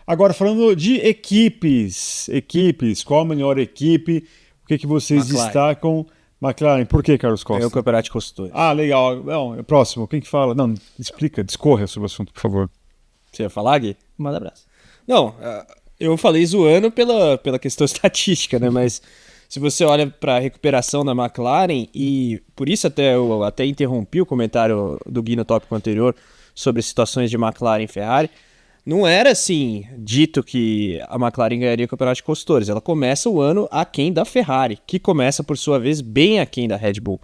Agora, falando de equipes, qual a melhor equipe? O que vocês McLaren. destacam? McLaren, por que, Carlos Costa? É o Campeonato de Construtores. Ah, legal. Não, próximo, quem que fala? Não, explica, discorra sobre o assunto, por favor. Você ia falar, Gui? Manda abraço. Não, eu falei zoando pela questão estatística, né? Mas se você olha para a recuperação da McLaren, e por isso eu até interrompi o comentário do Gui no tópico anterior sobre situações de McLaren e Ferrari, não era assim dito que a McLaren ganharia o Campeonato de Construtores. Ela começa o ano aquém da Ferrari, que começa, por sua vez, bem aquém da Red Bull.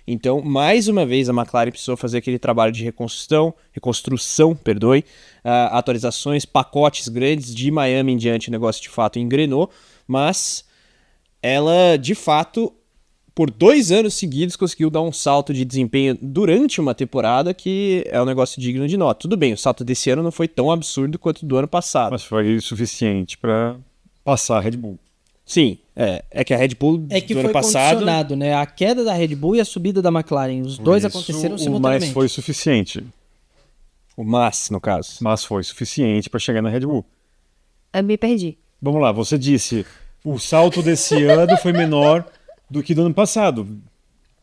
Então, mais uma vez, a McLaren precisou fazer aquele trabalho de reconstrução, atualizações, pacotes grandes. De Miami em diante, o negócio de fato engrenou, mas ela, de fato, por 2 anos seguidos, conseguiu dar um salto de desempenho durante uma temporada que é um negócio digno de nota. Tudo bem, o salto desse ano não foi tão absurdo quanto o do ano passado. Mas foi suficiente para passar a Red Bull. Sim, é que a Red Bull É que do foi ano passado... condicionado, né? A queda da Red Bull e a subida da McLaren. Os dois Isso, aconteceram Mas simultaneamente. foi suficiente. O Mas, no caso. Mas foi suficiente para chegar na Red Bull. Eu me perdi. Vamos lá, você disse, o salto desse ano foi menor do que do ano passado,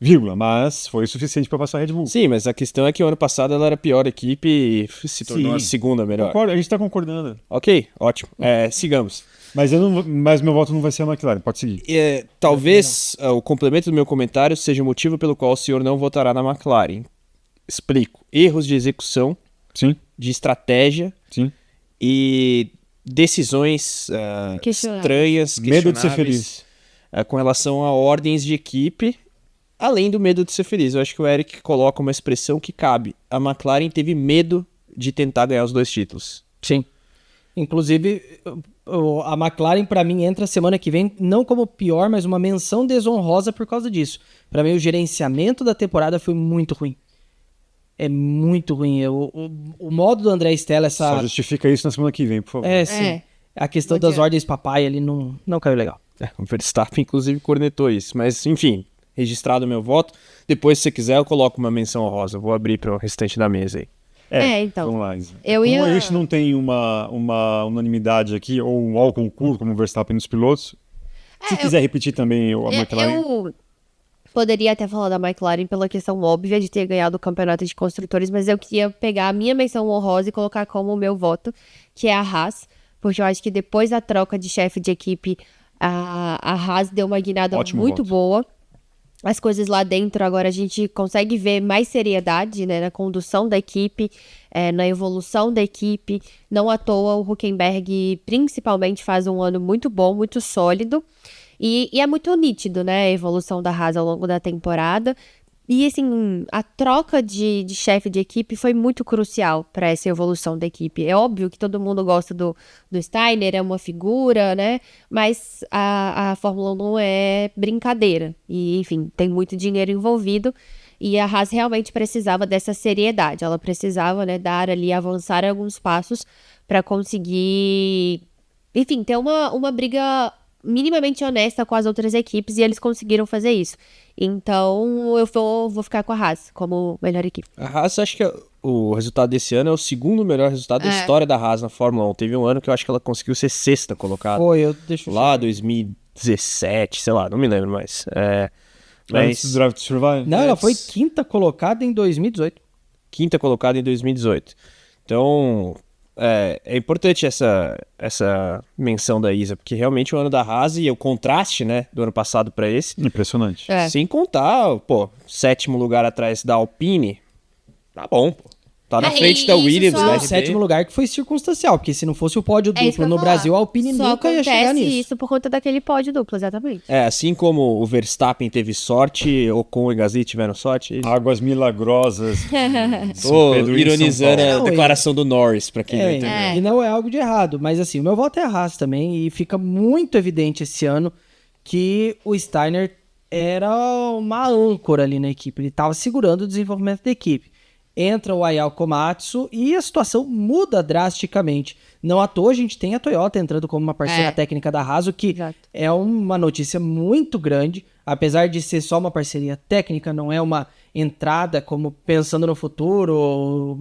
vírgula, mas foi suficiente para passar a Red Bull. Sim, mas a questão é que o ano passado ela era a pior equipe e se tornou a segunda melhor. Concordo, a gente está concordando. Ok, ótimo. Sigamos. Mas meu voto não vai ser a McLaren, pode seguir. Talvez o complemento do meu comentário seja o motivo pelo qual o senhor não votará na McLaren. Explico. Erros de execução, Sim, de estratégia sim. e decisões estranhas, Medo de ser questionáveis, feliz. com relação a ordens de equipe, além do medo de ser feliz. Eu acho que o Eric coloca uma expressão que cabe. A McLaren teve medo de tentar ganhar os 2 títulos. Sim. Inclusive, a McLaren, pra mim, entra semana que vem, não como pior, mas uma menção desonrosa por causa disso. Pra mim, o gerenciamento da temporada foi muito ruim. É muito ruim. O modo do André Stella, Só justifica isso na semana que vem, por favor. sim. A questão das ordens papai ali não caiu legal. O Verstappen, inclusive, cornetou isso. Mas, enfim, registrado o meu voto. Depois, se você quiser, eu coloco uma menção honrosa. Eu vou abrir para o restante da mesa aí. Então. Vamos lá, Isa. Eu Como ia- a gente não tem uma unanimidade aqui, ou um ao concurso, como o Verstappen nos pilotos, se quiser repetir também a McLaren... Eu poderia até falar da McLaren pela questão óbvia de ter ganhado o campeonato de construtores, mas eu queria pegar a minha menção honrosa e colocar como o meu voto, que é a Haas, porque eu acho que depois da troca de chefe de equipe, a Haas deu uma guinada Ótimo muito voto. boa. As coisas lá dentro, agora a gente consegue ver mais seriedade, né, na condução da equipe, na evolução da equipe. Não à toa, o Hülkenberg principalmente faz um ano muito bom, muito sólido. E é muito nítido, né, a evolução da Haas ao longo da temporada. E, assim, a troca de chefe de equipe foi muito crucial para essa evolução da equipe. É óbvio que todo mundo gosta do Steiner, é uma figura, né? Mas a Fórmula 1 não é brincadeira. E, enfim, tem muito dinheiro envolvido. E a Haas realmente precisava dessa seriedade. Ela precisava, né, avançar alguns passos para conseguir, enfim, ter uma briga minimamente honesta com as outras equipes, e eles conseguiram fazer isso. Então, eu vou ficar com a Haas como melhor equipe. A Haas, acho que o resultado desse ano é o segundo melhor resultado da história da Haas na Fórmula 1. Teve um ano que eu acho que ela conseguiu ser 6ª colocada. Deixa eu Lá, 2017, sei lá, não me lembro mais. Antes do Drive to Survive? Não, ela foi 5ª colocada em 2018. 5ª colocada em 2018. Então, é importante essa menção da Isa, porque realmente o ano da Haas e o contraste, né, do ano passado para esse, Impressionante. sem contar, 7º lugar atrás da Alpine, tá bom, pô. Tá na frente da isso Williams, só- da O RB. 7º lugar que foi circunstancial, porque se não fosse o pódio É isso que duplo eu no ia falar. Brasil, a Alpine Só nunca ia chegar acontece nisso. isso por conta daquele pódio duplo, exatamente. Assim como o Verstappen teve sorte, Ocon e Gasly tiveram sorte. Águas milagrosas. Tô Pedro em ironizando São a Paulo. declaração do Norris, pra quem não entendeu. E não é algo de errado, mas assim, o meu voto é a Haas também, e fica muito evidente esse ano que o Steiner era uma âncora ali na equipe, ele estava segurando o desenvolvimento da equipe. Entra o Ayao Komatsu e a situação muda drasticamente. Não à toa a gente tem a Toyota entrando como uma parceira técnica da Haas, o que Exato. é uma notícia muito grande, apesar de ser só uma parceria técnica, não é uma entrada como pensando no futuro, ou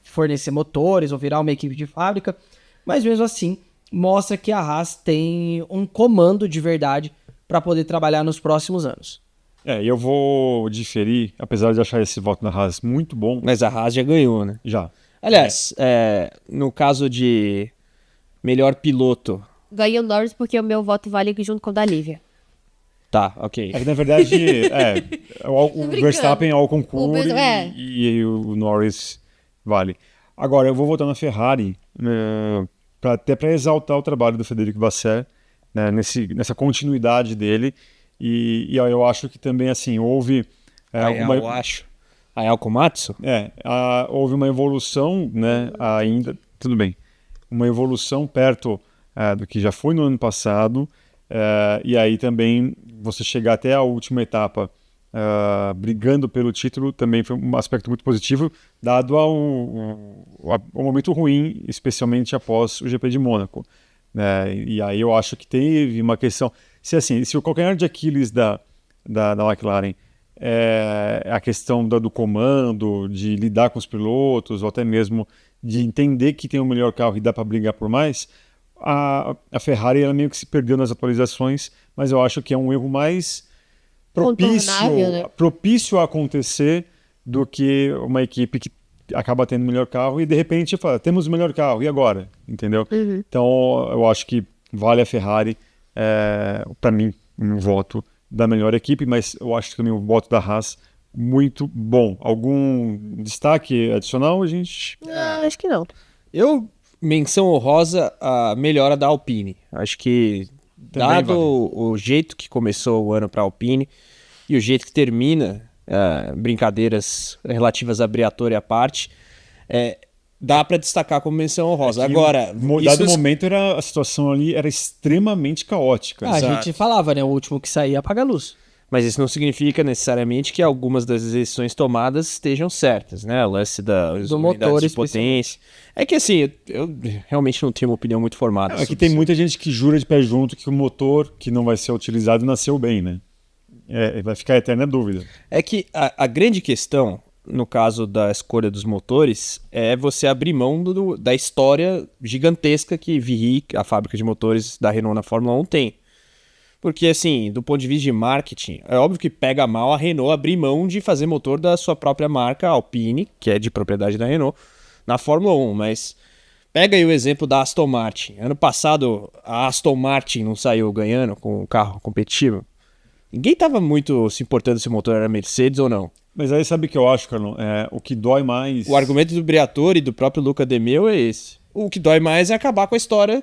fornecer motores ou virar uma equipe de fábrica. mas mesmo assim mostra que a Haas tem um comando de verdade para poder trabalhar nos próximos anos. E eu vou diferir, apesar de achar esse voto da Haas muito bom, Mas a Haas já ganhou, né? já. Aliás, no caso de melhor piloto, Ganhei o Norris porque o meu voto vale junto com o da Lívia. tá, ok. É que na verdade, o Verstappen é o concurso É. e o Norris vale. Agora, eu vou votar na Ferrari, até para exaltar o trabalho do Federico Vasseur, né, nessa continuidade dele. E eu acho que também, assim, houve... Eu acho. A Ayako Matsu? houve uma evolução, né, ainda... Tudo bem. Uma evolução perto do que já foi no ano passado. E aí também você chegar até a última etapa brigando pelo título também foi um aspecto muito positivo, dado ao momento ruim, especialmente após o GP de Mônaco. E aí eu acho que teve uma questão... Se o calcanhar de Aquiles da McLaren é a questão do comando, de lidar com os pilotos, ou até mesmo de entender que tem o melhor carro e dá para brigar por mais, a Ferrari ela meio que se perdeu nas atualizações, mas eu acho que é um erro mais Contornável, né? propício a acontecer do que uma equipe que acaba tendo o melhor carro e de repente fala, temos o melhor carro, e agora? Entendeu? Então eu acho que vale a Ferrari, para mim, um voto da melhor equipe, mas eu acho também o voto da Haas muito bom. Algum destaque adicional, gente? Não, acho que não. Menção honrosa a melhora da Alpine. Acho que, Também dado vale. o jeito que começou o ano para a Alpine e o jeito que termina, brincadeiras relativas a Briatore à parte, dá para destacar como menção honrosa. Agora, dado momento, a situação ali era extremamente caótica. A Exato. gente falava, né? O último que saía apaga a luz. Mas isso não significa necessariamente que algumas das decisões tomadas estejam certas, né? O lance das Do unidades motor, de potência. É que assim, eu realmente não tenho uma opinião muito formada. É que sobre tem isso. muita gente que jura de pé junto que o motor que não vai ser utilizado nasceu bem, né? Vai ficar a eterna dúvida. É que a grande questão, no caso da escolha dos motores, é você abrir mão da história gigantesca que Viry, a fábrica de motores da Renault na Fórmula 1, tem. Porque, assim, do ponto de vista de marketing, é óbvio que pega mal a Renault abrir mão de fazer motor da sua própria marca, Alpine, que é de propriedade da Renault, na Fórmula 1. Mas pega aí o exemplo da Aston Martin. Ano passado, a Aston Martin não saiu ganhando com o carro competitivo. Ninguém estava muito se importando se o motor era Mercedes ou não. Mas aí sabe o que eu acho, Carlão? O que dói mais... O argumento do Briatore e do próprio Luca De Meo é esse. O que dói mais é acabar com a história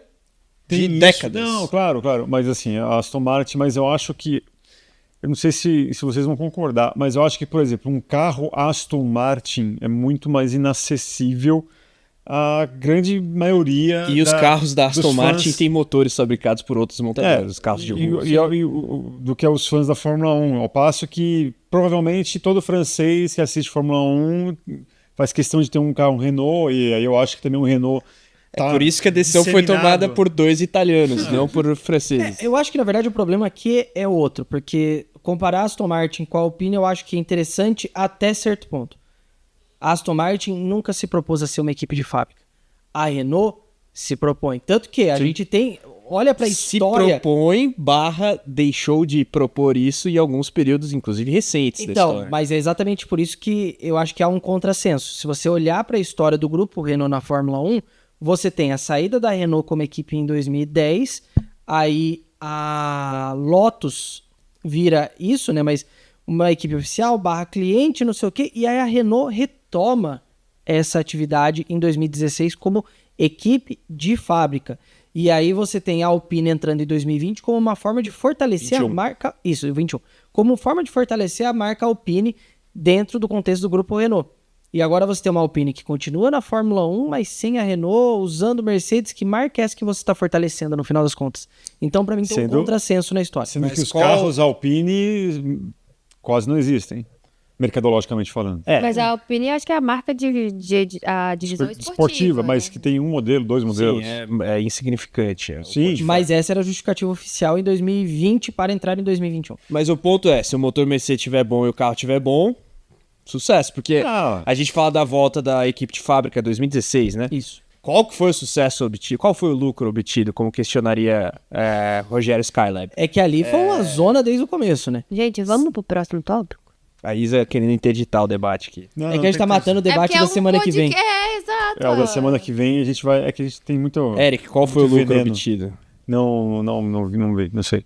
de isso. décadas. Não, claro. Mas assim, a Aston Martin, mas eu acho que... Eu não sei se vocês vão concordar, mas eu acho que, por exemplo, um carro Aston Martin é muito mais inacessível à grande maioria E os carros da Aston dos Martin fãs... têm motores fabricados por outros montadores, os carros de rua. Do que os fãs da Fórmula 1, ao passo que provavelmente todo francês que assiste Fórmula 1 faz questão de ter um carro Renault, e aí eu acho que também um Renault tá Por isso que a decisão foi disseminado. tomada por 2 italianos, não por franceses. Eu acho que, na verdade, o problema aqui é outro, porque comparar a Aston Martin com a Alpine eu acho que é interessante até certo ponto. A Aston Martin nunca se propôs a ser uma equipe de fábrica. A Renault se propõe. Tanto que a gente tem... Olha pra Se história... propõe, deixou de propor isso em alguns períodos, inclusive recentes da Então, história. mas é exatamente por isso que eu acho que há um contrassenso. Se você olhar para a história do grupo Renault na Fórmula 1, você tem a saída da Renault como equipe em 2010, aí a Lotus vira isso, né? Mas uma equipe oficial, /cliente, não sei o quê, e aí a Renault retoma essa atividade em 2016 como equipe de fábrica. E aí você tem a Alpine entrando em 2020 como uma forma de fortalecer 21. a marca... Isso, 21. Como forma de fortalecer a marca Alpine dentro do contexto do grupo Renault. E agora você tem uma Alpine que continua na Fórmula 1, mas sem a Renault, usando Mercedes. Que marca é essa que você está fortalecendo no final das contas? Então, para mim, tem um contrassenso na história. Sendo Mas que os qual- carros Alpine quase não existem, mercadologicamente falando. Mas a Alpine acho que é a marca a divisão Esportiva, mas que tem um modelo, dois modelos. Sim, é insignificante. Sim. Mas essa era a justificativa oficial em 2020 para entrar em 2021. Mas o ponto é, se o motor Mercedes estiver bom e o carro estiver bom, sucesso. Porque Ah. a gente fala da volta da equipe de fábrica 2016, né? Isso. Qual que foi o sucesso obtido? Qual foi o lucro obtido? Como questionaria Rogério Skylab? É que ali foi uma zona desde o começo, né? Gente, vamos pro próximo tópico? A Isa querendo interditar o debate aqui. Não, É não que a gente tem tá matando o debate porque da semana que vem. Exato. o da semana que vem a gente vai. É que a gente tem muito. Eric, qual foi o muito lucro veneno. obtido? Não vi, não sei.